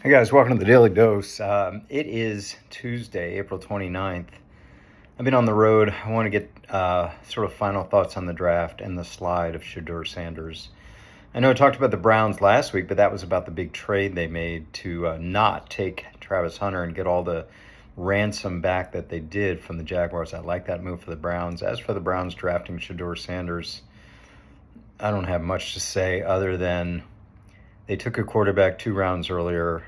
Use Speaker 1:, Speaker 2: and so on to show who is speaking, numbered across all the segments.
Speaker 1: Hey guys, welcome to the Daily Dose. It is Tuesday, April 29th. I've been on the road. I want to get sort of final thoughts on the draft and the slide of Shadeur Sanders. I know I talked about the Browns last week, but that was about the big trade they made to not take Travis Hunter and get all the ransom back that they did from the Jaguars. I like that move for the Browns. As for the Browns drafting Shadeur Sanders, I don't have much to say other than they took a quarterback 2 rounds earlier.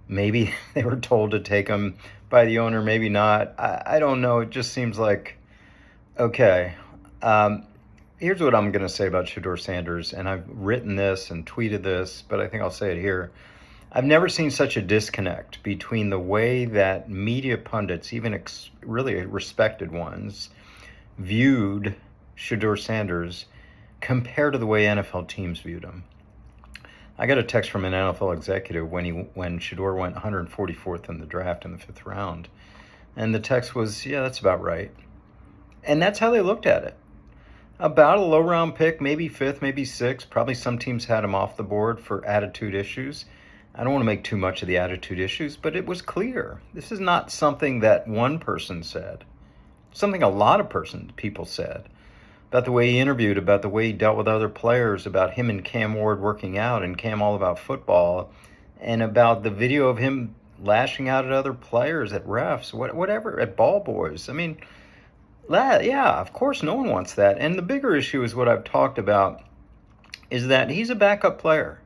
Speaker 1: Maybe they were told to take him by the owner, maybe not. I don't know. It just seems like, okay. Here's what I'm going to say about Shadeur Sanders, and I've written this and tweeted this, but I think I'll say it here. I've never seen such a disconnect between the way that media pundits, even really respected ones, viewed Shadeur Sanders compared to the way NFL teams viewed him. I got a text from an NFL executive when Shadeur went 144th in the draft in the 5th round. And the text was, yeah, that's about right. And that's how they looked at it. About a low round pick, maybe 5th, maybe 6th. Probably some teams had him off the board for attitude issues. I don't want to make too much of the attitude issues, but it was clear. This is not something that one person said. Something a lot of people said. About the way he interviewed, about the way he dealt with other players, about him and Cam Ward working out, and Cam all about football, and about the video of him lashing out at other players, at refs, whatever, at ball boys. I mean, yeah, of course no one wants that. And the bigger issue is what I've talked about, is that he's a backup player.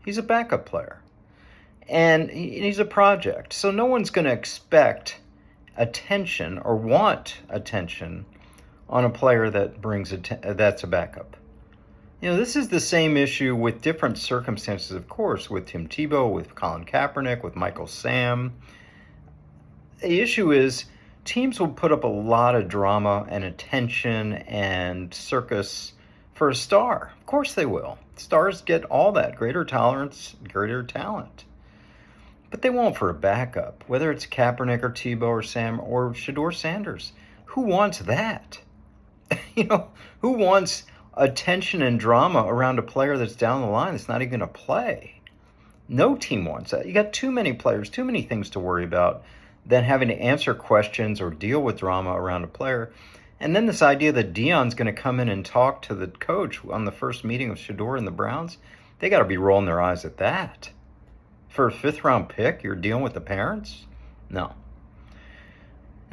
Speaker 1: He's a backup player. And he's a project. So no one's going to expect attention or want attention on a player that brings that's a backup. This is the same issue with different circumstances, of course, with Tim Tebow, with Colin Kaepernick, with Michael Sam. The issue is teams will put up a lot of drama and attention and circus for a star. Of course they will. Stars get all that, greater tolerance, greater talent. But they won't for a backup, whether it's Kaepernick or Tebow or Sam or Shadeur Sanders. Who wants that? Who wants attention and drama around a player that's down the line that's not even going to play? No team wants that. You got too many players, too many things to worry about than having to answer questions or deal with drama around a player. And then this idea that Deion's going to come in and talk to the coach on the first meeting of Shadeur and the Browns, they got to be rolling their eyes at that. For a 5th round pick, you're dealing with the parents? No.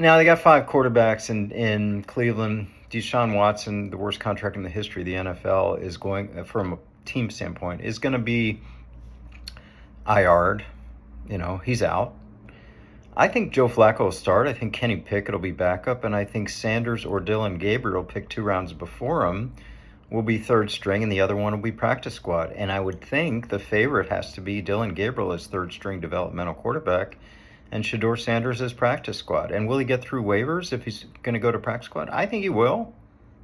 Speaker 1: Now, they got 5 quarterbacks in Cleveland. Deshaun Watson, the worst contract in the history of the NFL, is going, from a team standpoint, is going to be IR'd. He's out. I think Joe Flacco will start. I think Kenny Pickett will be backup. And I think Sanders or Dillon Gabriel, picked 2 rounds before him, will be 3rd string, and the other one will be practice squad. And I would think the favorite has to be Dillon Gabriel as 3rd string developmental quarterback, and Shadeur Sanders as practice squad. And will he get through waivers if he's going to go to practice squad? I think he will.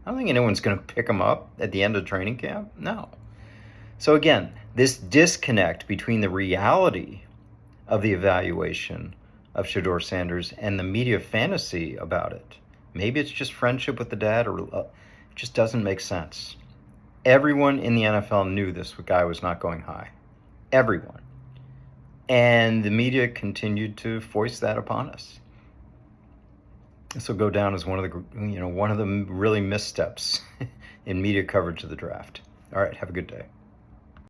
Speaker 1: I don't think anyone's going to pick him up at the end of training camp. No. So again, this disconnect between the reality of the evaluation of Shadeur Sanders and the media fantasy about it. Maybe it's just friendship with the dad, or it just doesn't make sense. Everyone in the NFL knew this guy was not going high. Everyone. And the media continued to foist that upon us. This will go down as one of the really missteps in media coverage of the draft. All right, have a good day.